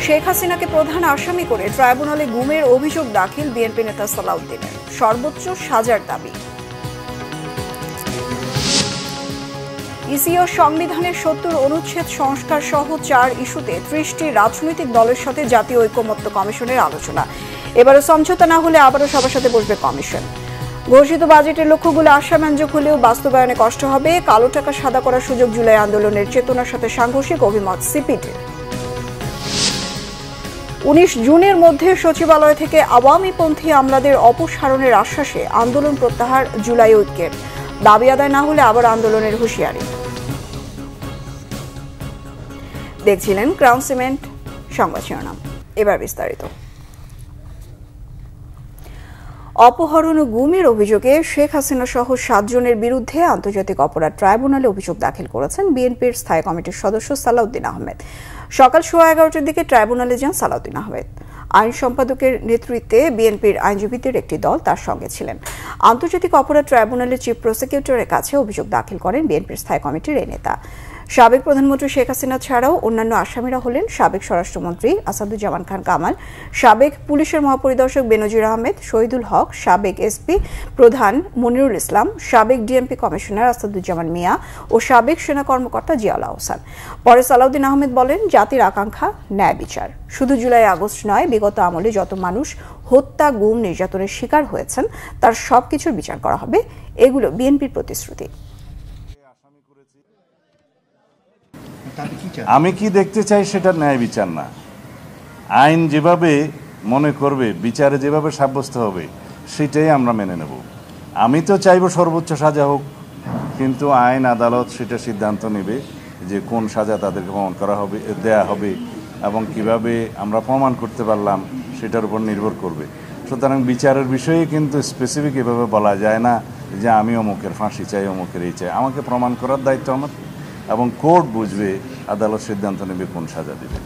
শেখ হাসিনাকে প্রধান আসামি করে ট্রাইব্যুনালে গুমের অভিযোগ দাখিল বিএনপি নেতা সালাউদ্দিনের, সর্বোচ্চ সাজার দাবি। ইসি ও সংবিধানের ৭০ অনুচ্ছেদ সংস্কার সহ ৪ ইস্যুতে ৩০টি রাজনৈতিক দলের সাথে জাতীয় ঐকমত্য কমিশনের আলোচনা। এবারও সমঝোতা না হলে আবারও সবার সাথে বসবে কমিশন। ঘোষিত বাজেটের লক্ষ্যগুলো আশাব্যঞ্জক হলেও বাস্তবায়নে কষ্ট হবে। কালো টাকা সাদা করার সুযোগ জুলাই আন্দোলনের চেতনার সাথে সাংঘর্ষিক অভিমত সিপিডির। ১৯ জুনের মধ্যে সচিবালয় থেকে আওয়ামীপন্থী আমলাদের অপসারণের আশ্বাসে আন্দোলন প্রত্যাহার জুলাই ঐক্যের। দাবি আদায় না হলে আবার আন্দোলনের হুঁশিয়ারি। দেখছিলেন ক্রাউন সিমেন্ট সংবাদ শিরোনাম, এবার বিস্তারিত। অপহরণ ও গুমের অভিযোগে শেখ হাসিনা সহ ৭ জনের বিরুদ্ধে আন্তর্জাতিক অপরাধ ট্রাইব্যুনালে অভিযোগ দাখিল করেছেন বিএনপির স্থায়ী কমিটির সদস্য সালাউদ্দিন আহমেদ। সকাল 11:15টার দিকে ট্রাইব্যুনালে যান সালাউদ্দিন আহমেদ। আইন সম্পাদকের নেতৃত্বে বিএনপির আইনজীবীদের একটি দল তার সঙ্গে ছিলেন। আন্তর্জাতিক অপরাধ ট্রাইব্যুনালের চিফ প্রসিকিউটরের কাছে অভিযোগ দাখিল করেন বিএনপির স্থায়ী কমিটির এই নেতা। সাবেক প্রধানমন্ত্রী শেখ হাসিনা ছাড়াও অন্যান্য আসামিরা হলেন সাবেক স্বরাষ্ট্রমন্ত্রী আসাদুজ্জামান খান কামাল, সাবেক পুলিশের মহাপরিদর্শক বেনজির আহমেদ, শহীদুল হক, সাবেক এসপি প্রধান মনিরুল ইসলাম, সাবেক ডিএমপি কমিশনার আসাদুজ্জামান মিয়া ও সাবেক সেনা কর্মকর্তা জিয়াউল আহসান। পরে সালাউদ্দিন আহমেদ বলেন, জাতির আকাঙ্ক্ষা ন্যায় বিচার। শুধু জুলাই আগস্ট নয়, বিগত আমলে যত মানুষ হত্যা, গুম, নির্যাতনের শিকার হয়েছেন তার সবকিছুর বিচার করা হবে। এগুলো বিএনপির প্রতিশ্রুতি। আমি কি দেখতে চাই সেটা ন্যায় বিচার না। আইন যেভাবে মনে করবে, বিচারে যেভাবে সাব্যস্ত হবে সেটাই আমরা মেনে নেব। আমি তো চাইব সর্বোচ্চ সাজা হোক, কিন্তু আইন আদালত সেটা সিদ্ধান্ত নেবে যে কোন সাজা তাদেরকে প্রমাণ করা হবে, দেয়া হবে, এবং কিভাবে আমরা প্রমাণ করতে পারলাম সেটার উপর নির্ভর করবে। সুতরাং বিচারের বিষয়ে কিন্তু স্পেসিফিক এভাবে বলা যায় না যে আমি অমুকের ফাঁসি চাই, অমুকের এই চাই। আমাকে প্রমাণ করার দায়িত্ব আমার, এবং কোর্ট বুঝবে, আদালত সিদ্ধান্ত নেবে কোন সাজা দেবে।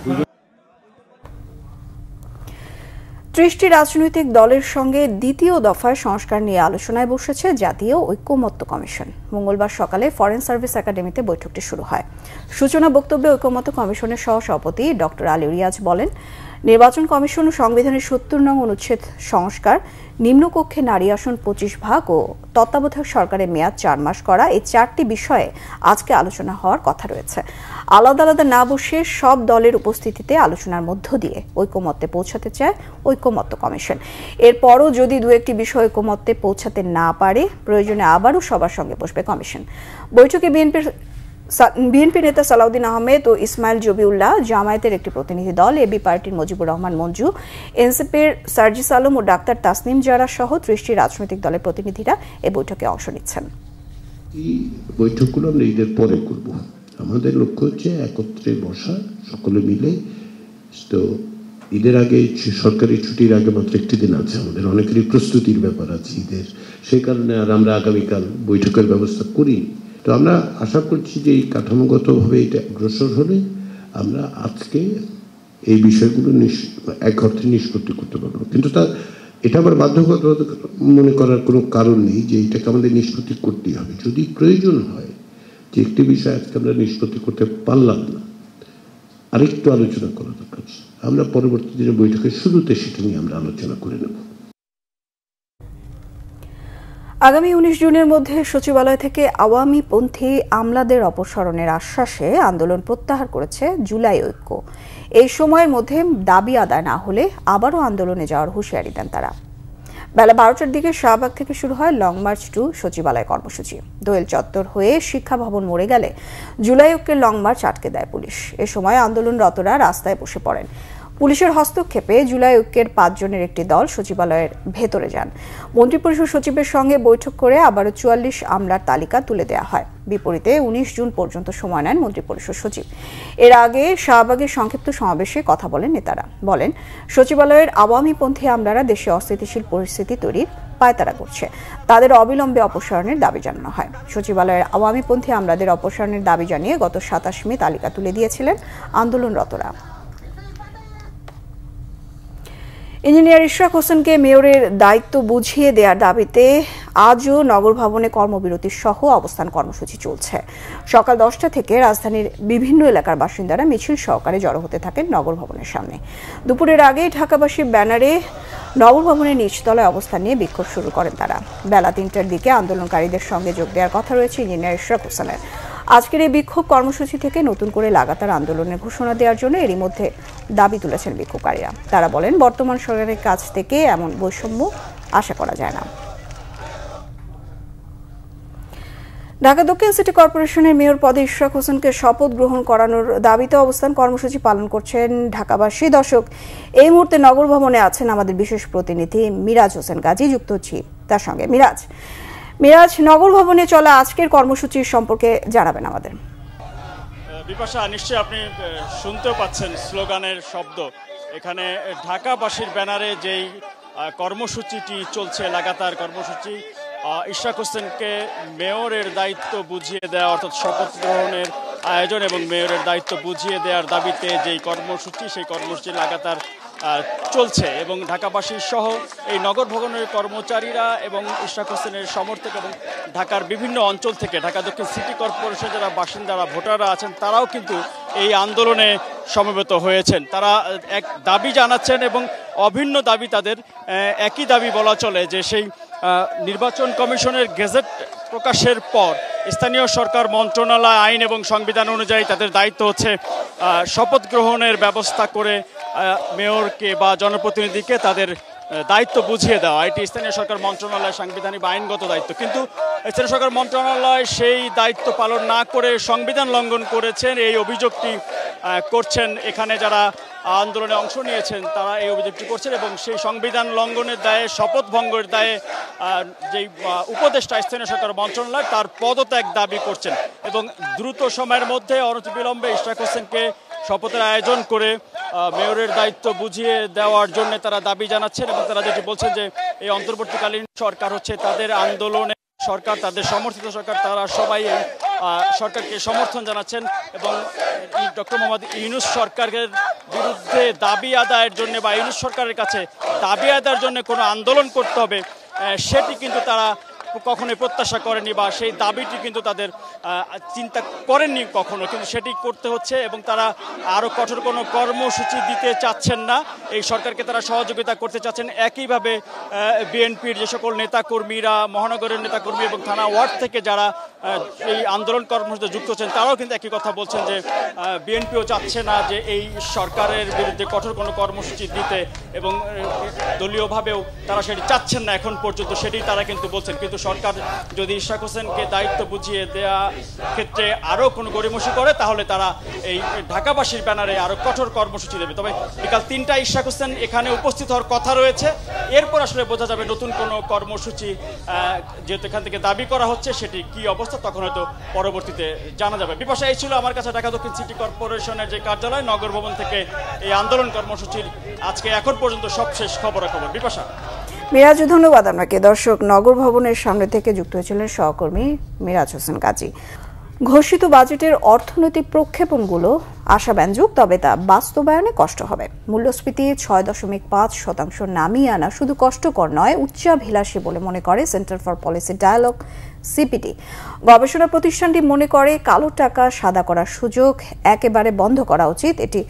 ৩০টি রাজনৈতিক দলের সঙ্গে দ্বিতীয় দফায় সংস্কার নিয়ে আলোচনায় বসেছে জাতীয় ঐকমত্য কমিশন। মঙ্গলবার সকালে ফরেন সার্ভিস একাডেমিতে বৈঠকটি শুরু হয়। সূচনা বক্তব্যে ঐকমত্য কমিশনের সহসভাপতি ডক্টর আলী রিয়াজ বলেন, নির্বাচন কমিশন ও সংবিধানের ৭০ নং অনুচ্ছেদ সংস্কার, নিম্নকক্ষে নারী আসন ২৫ ভাগ ও তত্ত্বাবধায়ক সরকারের মেয়াদ ৪ মাস করা, এই ৪টি বিষয়ে আজকে আলোচনা হওয়ার কথা রয়েছে। আলাদা আলাদা না বসে সব দলের উপস্থিতিতে আলোচনার মধ্য দিয়ে ঐকমত্যে পৌঁছাতে চায় ঐকমত্য কমিশন। এরপরও যদি দু একটি বিষয় ঐকমত্যে পৌঁছাতে না পারে, প্রয়োজনে আবারও সবার সঙ্গে বসবে কমিশন। বৈঠকে বিএনপি নেতা সালাউদ্দিন আহমেদ ও ইসমাইল জবিউল্লাহ, জামায়াতের একটি প্রতিনিধি দল, এবি পার্টির মুজিবুর রহমান মঞ্জু, এনসিপির সার্জিস আলম ও ডাক্তার তাসনিম জারা সহ ৩০টি রাজনৈতিক দলের প্রতিনিধিরা এই বৈঠকে অংশ নিচ্ছেন। এই বৈঠকগুলো আমরা ঈদের পরে করব। আমাদের লক্ষ্য হচ্ছে একত্রে বসা, সকলে মিলে। তো ঈদের আগে, সরকারি ছুটির আগে মাত্র একটি দিন আছে, আমাদের অনেকেরই প্রস্তুতির ব্যাপার আছে ঈদের, সেই কারণে আর আমরা আগামীকাল বৈঠকের ব্যবস্থা করি। তো আমরা আশা করছি যে এই কাঠামোগতভাবে এটা অগ্রসর হলে আমরা আজকে এই বিষয়গুলো এক অর্থে নিষ্পত্তি করতে পারবো। কিন্তু এটা আবার বাধ্যবাধকতা মনে করার কোনো কারণ নেই যে এটাকে আমাদের নিষ্পত্তি করতেই হবে। যদি প্রয়োজন হয় যে একটি বিষয় আজকে আমরা নিষ্পত্তি করতে পারলাম না, আরেকটু আলোচনা করা দরকার, আমরা পরবর্তী দিনে বৈঠকের শুরুতে সেটা নিয়ে আমরা আলোচনা করে নেব। আগামী ১৯ জুনের মধ্যে সচিবালয় থেকে আওয়ামীপন্থী আমলাদের অপসারণের আশ্বাসে আন্দোলন প্রত্যাহার করেছে জুলাই ঐক্য। এই সময়ের মধ্যে দাবি আদায় না হলে আবারও আন্দোলনে যাওয়ার হুঁশিয়ারি দেন তারা। বেলা ১২টার দিকে শাহবাগ থেকে শুরু হয় লং মার্চ টু সচিবালয় কর্মসূচি। দোয়েল চত্বর হয়ে শিক্ষা ভবন মোড়ে গেলে জুলাই ঐক্যের লং মার্চ আটকে দেয় পুলিশ। এ সময় আন্দোলনরতরা রাস্তায় বসে পড়েন। পুলিশের হস্তক্ষেপে জুলাই ঐক্যের ৫ জনের একটি দল সচিবালয়ের ভেতরে যান। মন্ত্রিপরিষদ সচিবের সঙ্গে বৈঠক করে আবারও ৪৪ আমলার তালিকা তুলে দেওয়া হয়। বিপরীতে ১৯ জুন পর্যন্ত সময় নেন মন্ত্রিপরিষদ সচিব। এর আগে শাহবাগের সংক্ষিপ্ত সমাবেশে কথা বলেন নেতারা। বলেন, সচিবালয়ের আওয়ামীপন্থী আমলারা দেশে অস্থিতিশীল পরিস্থিতি তৈরির পায়তারা করছে। তাদের অবিলম্বে অপসারণের দাবি জানানো হয়। সচিবালয়ের আওয়ামীপন্থী আমলাদের অপসারণের দাবি জানিয়ে গত ২৭ মে তালিকা তুলে দিয়েছিলেন আন্দোলনরতরা। ইঞ্জিনিয়ার ইশরাক হোসেনকে মেয়রের দায়িত্ব বুঝিয়ে দেওয়ার দাবিতে আজও নগর ভবনে কর্মবিরতি সহ অবস্থান কর্মসূচি চলছে। সকাল 10টা থেকে রাজধানীর বিভিন্ন এলাকার বাসিন্দারা মিছিল সহকারে জড়ো হতে থাকেন নগর ভবনের সামনে। দুপুরের আগে ঢাকাবাসী ব্যানারে নগর ভবনের নিচতলায় অবস্থান নিয়ে বিক্ষোভ শুরু করেন তারা। বেলা 3টার দিকে আন্দোলনকারীদের সঙ্গে যোগ দেওয়ার কথা রয়েছে ইঞ্জিনিয়ার ইশরাক হোসেনের। আজকের এই বিক্ষোভ কর্মসূচি থেকে নতুন করে লাগাতার আন্দোলনের ঘোষণা দেওয়ার জন্য এরই মধ্যে দাবি তুলেছেন বিক্ষোভকারীরা। তারা বলেন, বর্তমান সরকারের কাছ থেকে এমন বৈষম্য আশা করা যায় না। ঢাকা দক্ষিণ সিটি কর্পোরেশনের মেয়র পদে ইশরাক হোসেনকে শপথ গ্রহণ করানোর দাবিতে অবস্থান কর্মসূচি পালন করছেন ঢাকাবাসী। দর্শক, এই মুহূর্তে নগর ভবনে আছেন আমাদের বিশেষ প্রতিনিধি মিরাজ হোসেন গাজী, যুক্ত হচ্ছি তার সঙ্গে। মিরাজ, নগর ভবনে চলা আজকের কর্মসূচির সম্পর্কে জানাবেন আমাদের। বিপাশা, নিশ্চয়ই আপনি শুনতেও পাচ্ছেন স্লোগানের শব্দ। এখানে ঢাকাবাসীর ব্যানারে যেই কর্মসূচিটি চলছে, লাগাতার কর্মসূচি, ইশরাক হোসেনকে মেয়রের দায়িত্ব বুঝিয়ে দেওয়া, অর্থাৎ শপথ গ্রহণের আয়োজন এবং মেয়রের দায়িত্ব বুঝিয়ে দেওয়ার দাবিতে যেই কর্মসূচি, সেই কর্মসূচি লাগাতার চলছে এবং ঢাকাবাসী সহ এই নগর ভবনের কর্মচারীরা এবং ইশরাক হোসেনের সমর্থক এবং ঢাকার বিভিন্ন অঞ্চল থেকে, ঢাকা দক্ষিণ সিটি কর্পোরেশনের যারা বাসিন্দারা, ভোটাররা আছেন, তারাও কিন্তু এই আন্দোলনে সমবেত হয়েছেন। তারা এক দাবি জানাচ্ছেন এবং অভিন্ন দাবি তাদের। একই দাবি বলা চলে যে সেই নির্বাচন কমিশনের গেজেট প্রকাশের পর স্থানীয় সরকার মন্ত্রণালয় আইন এবং সংবিধান অনুযায়ী তাদের দায়িত্ব হচ্ছে শপথ গ্রহণের ব্যবস্থা করে মেয়রকে বা জনপ্রতিনিধিকে তাদের দায়িত্ব বুঝিয়ে দেওয়া। এটি স্থানীয় সরকার মন্ত্রণালয় সাংবিধানিক বা আইনগত দায়িত্ব। কিন্তু স্থানীয় সরকার মন্ত্রণালয় সেই দায়িত্ব পালন না করে সংবিধান লঙ্ঘন করেছেন, এই অভিযোগটি করছেন এখানে যারা আন্দোলনে অংশ নিয়েছেন, তারা এই অভিযোগটি করছেন এবং সেই সংবিধান লঙ্ঘনের দায়ে, শপথ ভঙ্গের দায়ে যেই উপদেষ্টা স্থানীয় সরকার মন্ত্রণালয়, তার পদত্যাগ দাবি করছেন এবং দ্রুত সময়ের মধ্যে অনতিবিলম্বে ইশরাক হোসেনকে শপথের আয়োজন করে মেয়রের দায়িত্ব বুঝিয়ে দেওয়ার জন্য তারা দাবি জানাচ্ছেন এবং তারা যেটি বলছেন যে এই অন্তর্বর্তীকালীন সরকার হচ্ছে তাদের আন্দোলনে সরকার, তাদের সমর্থিত সরকার, তারা সবাই এই সরকারকে সমর্থন জানাচ্ছেন এবং ডক্টর মোহাম্মদ ইউনূস সরকারের বিরুদ্ধে দাবি আদায়ের জন্য বা ইউনূস সরকারের কাছে দাবি আদায়ের জন্য কোনো আন্দোলন করতে হবে, সেটি কিন্তু তারা কখনোই প্রত্যাশা করেনি বা সেই দাবিটি কিন্তু তাদের চিন্তা করেননি কখনো, কিন্তু সেটি করতে হচ্ছে এবং তারা আরও কঠোর কোনো কর্মসূচি দিতে চাচ্ছেন না। এই সরকারকে তারা সহযোগিতা করতে চাচ্ছেন। একইভাবে বিএনপির যে সকল নেতাকর্মীরা, মহানগরের নেতাকর্মী এবং থানা ওয়ার্ড থেকে যারা এই আন্দোলন কর্মসূচিতে যুক্ত হচ্ছেন, তারাও কিন্তু একই কথা বলছেন যে বিএনপিও চাচ্ছে না যে এই সরকারের বিরুদ্ধে কঠোর কোনো কর্মসূচি দিতে এবং দলীয়ভাবেও তারা সেটি চাচ্ছেন না এখন পর্যন্ত, সেটি তারা কিন্তু বলছেন। কিন্তু সরকার যদি ইশরাক হোসেনকে দায়িত্ব বুঝিয়ে দেওয়া ক্ষেত্রে আরও কোনো গড়িমসি করে, তাহলে তারা এই ঢাকাবাসীর ব্যানারে আরও কঠোর কর্মসূচি দেবে। তবে বিকাল 3টায় ইশরাক হোসেন এখানে উপস্থিত হওয়ার কথা রয়েছে। এরপর আসলে বোঝা যাবে নতুন কোনো কর্মসূচি যেহেতু এখান থেকে দাবি করা হচ্ছে, সেটি কি অবস্থা তখন হয়তো পরবর্তীতে জানা যাবে। বিপাশা, এই ছিল আমার কাছে ঢাকা দক্ষিণ সিটি কর্পোরেশনের যে কার্যালয়, নগর ভবন থেকে এই আন্দোলন কর্মসূচির আজকে এখন পর্যন্ত সবশেষ খবরাখবর। বিপাশা। মিরাজ, ধন্যবাদ আপনাকে। দর্শক, নগর ভবনের সামনে থেকে যুক্ত হয়েছিলেন সহকর্মী মিরাজ হোসেন গাজী। ঘোষিত বাজেটের অর্থনৈতিক প্রক্ষেপণগুলো আশাব্যঞ্জক, তবে তা বাস্তবায়নে কষ্ট হবে। মূল্যস্ফীতি 6.5% নামিয়ে আনা শুধু কষ্টকর নয়, উচ্চাভিলাষী বলে মনে করে centre for policy dialogue, CPD. গবেষণা প্রতিষ্ঠানটি মনে করে কালো টাকা সাদা করার সুযোগ একেবারে বন্ধ করা উচিত। এটি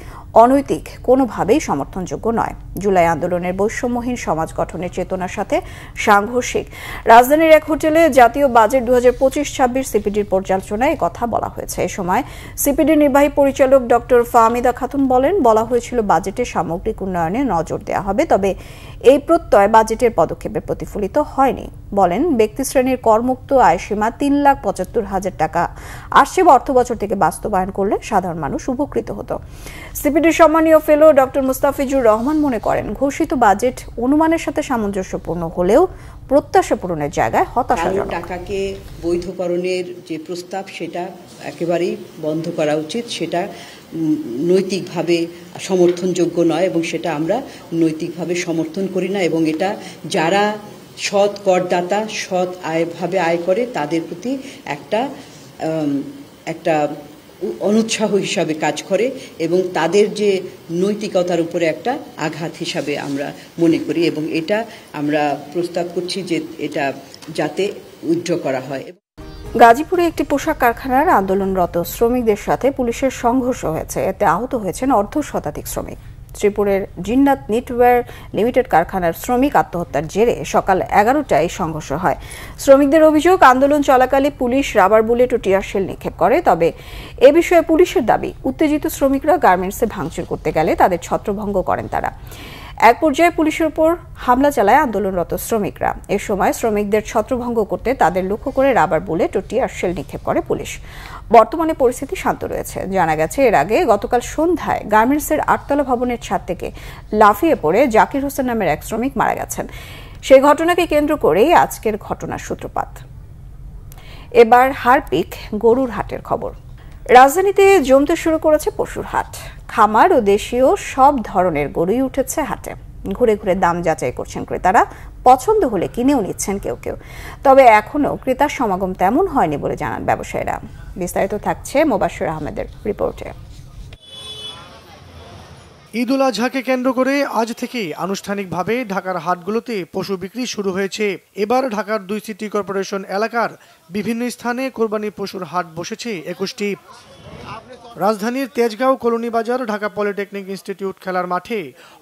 অনৈতিক, কোনোভাবেই সমর্থনযোগ্য নয়। জুলাই আন্দোলনের বৈষম্যহীন সমাজ গঠনের চেতনার সাথে সাংঘর্ষিক। রাজধানীর এক হোটেলে জাতীয় বাজেট 2025-26 সিপিডির পর্যালোচনায় কথা বলা হয়েছে। এ সময় সিপিডির নির্বাহী পরিচালক ডক্টর ফাহমিদা খাতুন বলা হয়েছিল বাজেটের সামগ্রিক উন্নয়নে নজর দেওয়া হবে, তবে এই প্রত্যয় বাজেটের পদক্ষেপে প্রতিফলিত হয়নি। বলেন, ব্যক্তিশ্রেণীর করমুক্ত আয়সীমা 3,75,000 টাকা আসছে অর্থ বছর থেকে বাস্তবায়ন করলে সাধারণ মানুষ উপকৃত হতো। সিপিডির সম্মানীয় ফেলো ডক্টর মুস্তাফিজুর রহমান মনে করেন, ঘোষিত বাজেট অনুমানের সাথে সামঞ্জস্যপূর্ণ হলেও প্রত্যাশা পূরণের জায়গায় হতাশাজনক। টাকাকে বৈধকরণের যে প্রস্তাব, সেটা একেবারেই বন্ধ করা উচিত। সেটা নৈতিকভাবে সমর্থনযোগ্য নয় এবং সেটা আমরা নৈতিকভাবে সমর্থন করি না এবং এটা যারা সৎ করদাতা, সৎ আয় করে তাদের প্রতি একটা অনুৎসাহ হিসাবে কাজ করে এবং তাদের যে নৈতিকতার উপরে একটা আঘাত হিসাবে আমরা মনে করি এবং এটা আমরা প্রস্তাব করছি যে এটা যাতে উইথড্র করা হয়। গাজীপুরে একটি পোশাক কারখানার আন্দোলনরত শ্রমিকদের সাথে পুলিশের সংঘর্ষ হয়েছে, এতে আহত হয়েছেন অর্ধশতাধিক শ্রমিক। শ্রীপুরের জিন্নাত নিটওয়্যার লিমিটেড কারখানার শ্রমিক আত্মহত্যার জেরে সকাল 11টায় সংঘর্ষ হয়। শ্রমিকদের অভিযোগ, আন্দোলন চলাকালে পুলিশ রাবার বুলেট ও টিয়ার শেল নিক্ষেপ করে। তবে এ বিষয়ে পুলিশের দাবি, উত্তেজিত শ্রমিকরা গার্মেন্টসে ভাঙচুর করতে গেলে তাদের ছত্রভঙ্গ করেন তারা। এক পর্যায়ে পুলিশের উপর হামলা চালায় আন্দোলনরত শ্রমিকরা। এ সময় শ্রমিকদের ছত্রভঙ্গ করতে তাদের লক্ষ্য করে রাবার বুলেট ও টিয়ার শেল নিক্ষেপ করে পুলিশ। বর্তমানে পরিস্থিতি শান্ত রয়েছে। জানা গেছে, এর আগে গতকাল সন্ধ্যায় গার্মেন্টসের 8তলা ভবনের ছাদ থেকে লাফিয়ে পড়ে জাকির হোসেন নামের এক শ্রমিক মারা গেছেন। সেই ঘটনাকে কেন্দ্র করেই আজকের ঘটনার সূত্রপাত। এবার হারপিক গরুর হাটের খবর। রাজধানীতে জমতে শুরু করেছে পশুর হাট। খামার ও দেশীয় সব ধরনের গরুই উঠেছে হাটে। ঘুরে ঘুরে দাম যাচাই করছেন ক্রেতারা, পছন্দ হলে কিনেও নিচ্ছেন কেউ কেউ। তবে এখনও ক্রেতার সমাগম তেমন হয়নি বলে জানান ব্যবসায়ীরা। বিস্তারিত থাকছে মোবাশ্বের আহমেদের রিপোর্টে। ঈদ উল আজহাকে কেন্দ্র করে আজ থেকে আনুষ্ঠানিকভাবে ঢাকার হাটগুলোতে পশু বিক্রি শুরু হয়েছে। এবার ঢাকার 2 সিটি কর্পোরেশন এলাকার বিভিন্ন স্থানে কোরবানি পশুর হাট বসেছে 21টি। রাজধানীর তেজগাঁও কলোনি বাজার, ঢাকা পলিটেকনিক ইনস্টিটিউট খেলার মাঠে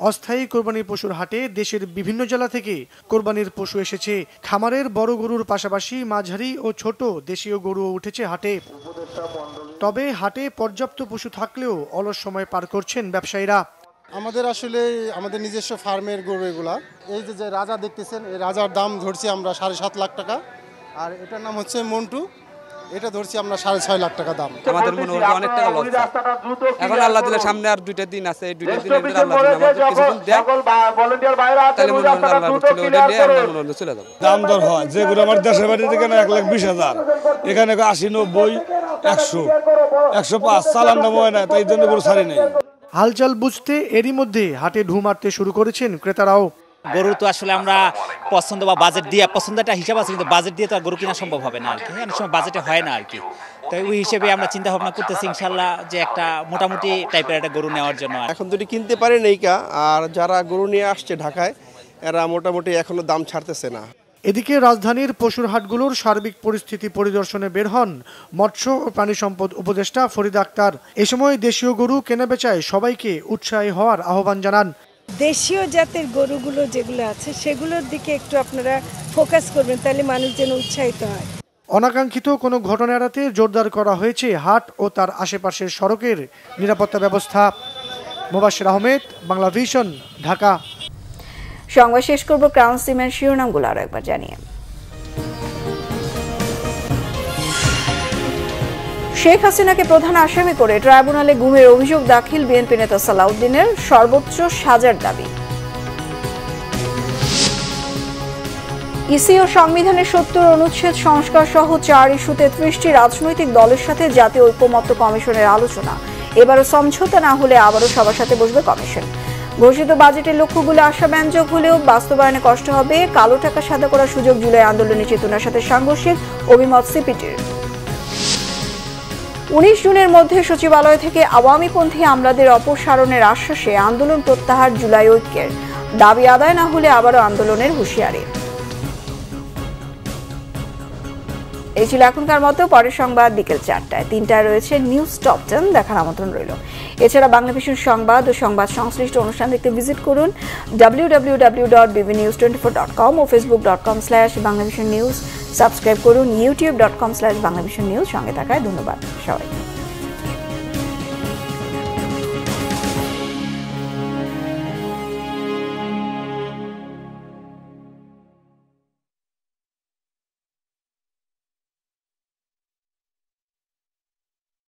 অস্থায়ী কোরবানি পশুর হাটে দেশের বিভিন্ন জেলা থেকে কোরবানির পশু এসেছে। খামারের বড় গরুর পাশাপাশি মাঝারি ও ছোট দেশীয় গরুও উঠেছে হাটে। তবে হাটে পর্যাপ্ত পশু থাকলেও অলস সময় পার করছেন ব্যবসায়ীরা। আমাদের নিজস্ব ফার্মের গরু এগুলা। এই যে রাজা দেখতেছেন, এই রাজার দাম ধরছি আমরা 7.5 লাখ টাকা, আর এটার নাম হচ্ছে মন্টু, এটা ধরছি আমরা 6.5 লাখ টাকা দাম। আমাদের মনে হয় অনেক টাকা লস। এখন আল্লাহ দিলে সামনে আর 2টা দিন আছে, এই 2টা দিনের ভিতরে আল্লাহ দিলে আমাদের কিছুদিন দেয়, তাহলে মনে হয় আল্লাহ রহমতে ওটা নিয়ে আমরা মনে হয় চলে যাব। দাম দর হয় যে গরু আমার দেশের বাড়ি থেকে 1,20,000, এখানে 80, 90, 100, 105 চালান দাম হয় না, তাই জন্য গরু ছাড়ি নেই। হালচাল বুঝতে এরই মধ্যে হাটে ঢু মারতে শুরু করেছেন ক্রেতারাও। গরু তো আসলে আমরা পছন্দ বা বাজেট দিয়ে, পছন্দটা হিসাব আছে, কিন্তু বাজেট দিয়ে তো আর গরু কেনা সম্ভব হবে না আর কি। অনেক সময় বাজেটে হয় না আর কি। তাই ওই হিসেবে আমরা চিন্তা ভাবনা করতেছি ইনশাল্লাহ যে একটা মোটামুটি টাইপের একটা গরু নেওয়ার জন্য। এখন দুটি কিনতে পারে নেইকা, আর যারা গরু নিয়ে আসছে ঢাকায় এরা মোটামুটি এখনো দাম ছাড়তেছে না। এদিকে রাজধানীর পশুর হাটগুলোর সার্বিক পরিস্থিতি পরিদর্শনে বের হন মৎস্য ও প্রাণী সম্পদ উপদেষ্টা ফরিদা আক্তার। এ সময় দেশীয় গরু কেনাবেচায় সবাইকে উৎসাহী হওয়ার আহ্বান জানান। দেশীয় জাতের গরুগুলো যেগুলো আছে সেগুলোর দিকে একটু আপনারা ফোকাস করবেন, তাহলে মানুষ যেন উৎসাহিত হয়। অনাকাঙ্ক্ষিত কোনো ঘটনা এড়াতে জোরদার করা হয়েছে হাট ও তার আশেপাশের সড়কের নিরাপত্তা ব্যবস্থা। মোবাশ্বের আহমেদ, বাংলা ভিশন, ঢাকা। সংবাদ শেষ করব ক্রাউন সিমের শিরোনামগুলো আরো একবার জানিয়ে। শেখ হাসিনাকে প্রধান আসামি করে ট্রাইব্যুনালে গুমের অভিযোগ দাখিল বিএনপি নেতা সালাউদ্দিনের, সর্বোচ্চ সাজার দাবি। ইসি ও সংবিধানের 70 অনুচ্ছেদ সংস্কার সহ 4 ইস্যুতে 30টি রাজনৈতিক দলের সাথে জাতীয় ঐকমত্য কমিশনের আলোচনা। এবারও সমঝোতা না হলে আবারও সবার সাথে বসবে কমিশন। ঘোষিত বাজেটের লক্ষ্যগুলো আশাব্যঞ্জক হলেও বাস্তবায়নে কষ্ট হবে। কালো টাকা সাদা করার সুযোগ জুলাই আন্দোলনের চেতনার সাথে সাংঘর্ষিক, অভিমত সিপিটির। 19 জুনের মধ্যে সচিবালয় থেকে আওয়ামীপন্থী আমলাদের অপসারণের আশ্বাসে আন্দোলন প্রত্যাহার জুলাই ঐক্যের। দাবি আদায় না হলে আবারও আন্দোলনের হুঁশিয়ারি। এই ছিল এখনকার মতো। পরের সংবাদ বিকেল 4টায়। 3টায় রয়েছে নিউজ টপ 10, দেখার আমন্ত্রণ রইল। এছাড়া বাংলা ভিশন সংবাদ ও সংবাদ সংশ্লিষ্ট অনুষ্ঠান দেখতে ভিজিট করুন www.bbnews24.com ও facebook.com/banglavisionnews। সাবস্ক্রাইব করুন youtube.com/banglavisionnews। সঙ্গে থাকায় ধন্যবাদ সবাইকে।